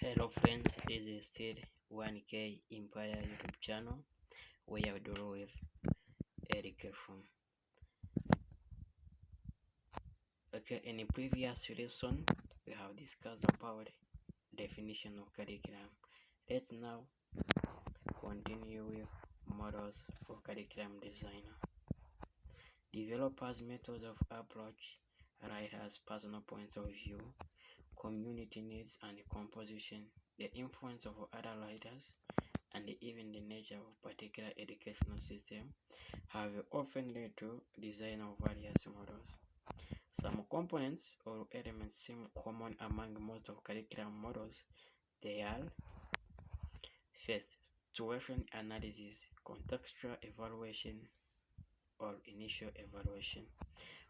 Hello friends, this is still 1K Empire YouTube channel where I do with education. Okay, in the previous lesson we have discussed about definition of curriculum. Let's now continue with models for curriculum designer. Developers' methods of approach, writers' personal points of view, community needs and composition, the influence of other writers, and even the nature of particular educational system have often led to design of various models. Some components or elements seem common among most of curriculum models. They are: first, situation analysis, contextual evaluation or initial evaluation,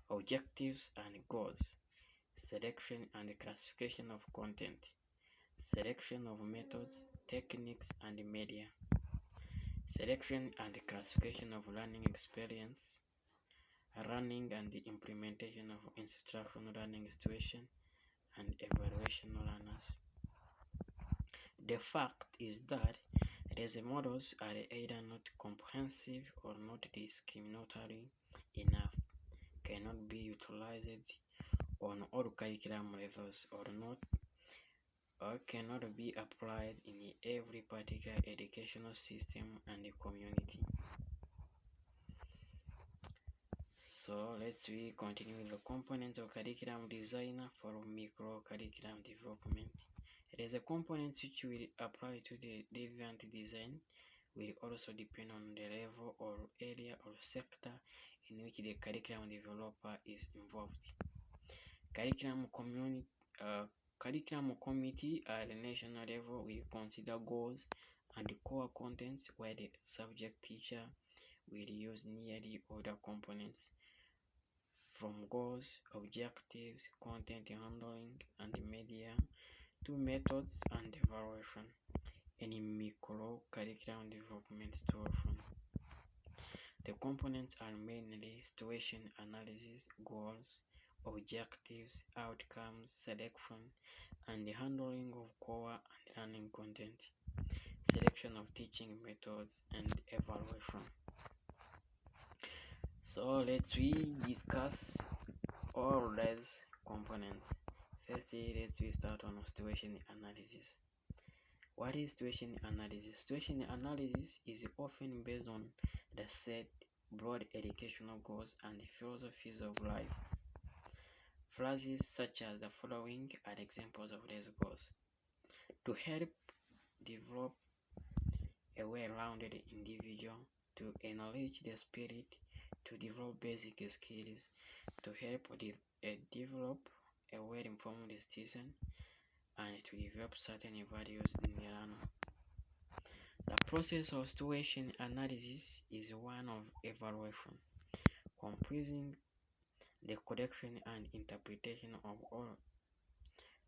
objectives and goals, selection and classification of content, selection of methods, techniques and media, selection and classification of learning experience, running and the implementation of instructional learning situation, and evaluation learners. The fact is that these models are either not comprehensive or not discriminatory enough, cannot be utilized on all curriculum levels, or cannot be applied in every particular educational system and community. So let's continue with the components of curriculum designer for micro curriculum development. It is a component which will apply to the deviant design will also depend on the level or area or sector in which the curriculum developer is involved. Curriculum committee at the national level will consider goals and the core contents, where the subject teacher will use nearly other components from goals, objectives, content handling, and media to methods and evaluation in micro curriculum development situation. The components are mainly situation analysis, goals, objectives, outcomes, selection, and the handling of core and learning content, selection of teaching methods, and evaluation. So let's discuss all these components. First, let's start on situation analysis. What is situation analysis? Situation analysis is often based on the set broad educational goals and philosophies of life. Phrases such as the following are examples of these goals: to help develop a well-rounded individual, to enrich the spirit, to develop basic skills, to help develop a well-informed citizen, and to develop certain values in the learner. The process of situation analysis is one of evaluation, comprising the collection and interpretation of all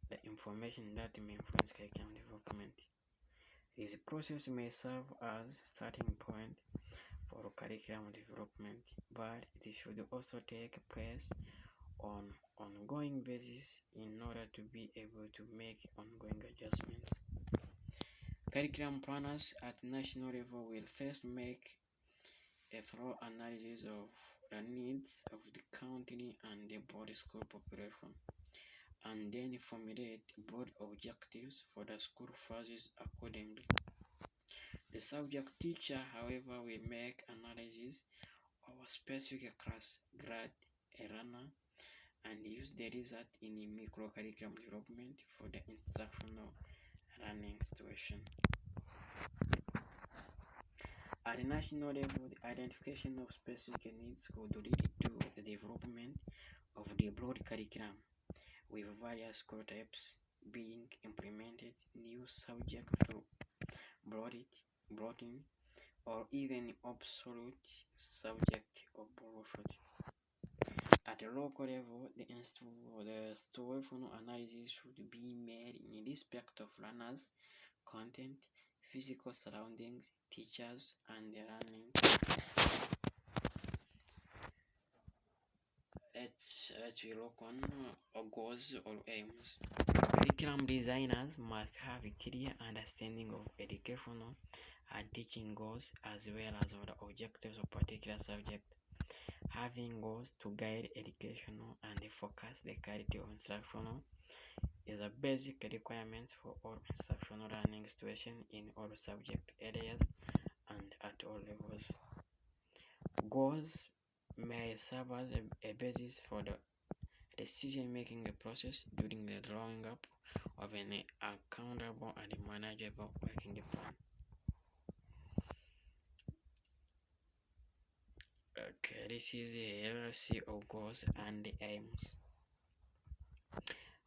the information that may influence curriculum development. This process may serve as starting point for curriculum development, but it should also take place on ongoing basis in order to be able to make ongoing adjustments. Curriculum planners at national level will first make a thorough analysis of the needs of the country and the broad school population, and then formulate broad objectives for the school phrases accordingly. The subject teacher, however, will make analysis of a specific class, grade, a learner, and use the result in a micro-curriculum development for the instructional learning situation. At the national level, the identification of specific needs could lead to the development of the broad curriculum, with various school types being implemented, new subjects through brought in, or even obsolete subject or borrowed. At the local level, the situational analysis should be made in respect of learners, content, physical surroundings, teachers, and the learning. Let's look on goals or aims. Curriculum designers must have a clear understanding of educational and teaching goals as well as of the objectives of particular subject. Having goals to guide educational and focus the quality of instructional is a basic requirement for all instructional learning situations in all subject areas and at all levels. Goals may serve as a basis for the decision-making process during the drawing up of an accountable and manageable working plan. Okay, this is a hierarchy of goals and aims.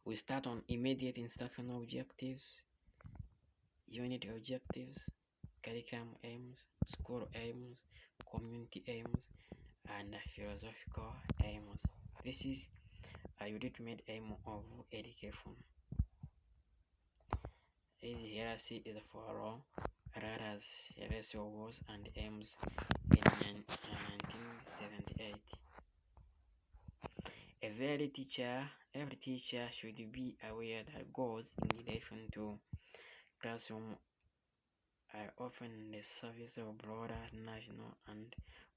We start on immediate instructional objectives, unit objectives, curriculum aims, school aims, community aims, and philosophical aims. This is a ultimate aim of education. This hierarchy is for all, whereas hierarchy of goals and aims in 1978. Every teacher should be aware that goals in relation to classroom are often the service of broader national and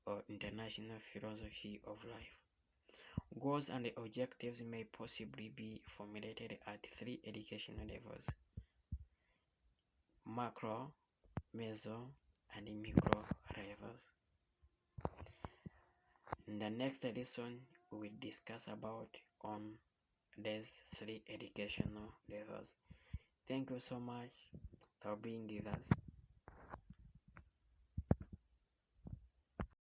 or international philosophy of life. Goals and objectives may possibly be formulated at 3 educational levels: macro, meso, and micro levels. In the next lesson, we will discuss about on these 3 educational levels. Thank you so much for being with us.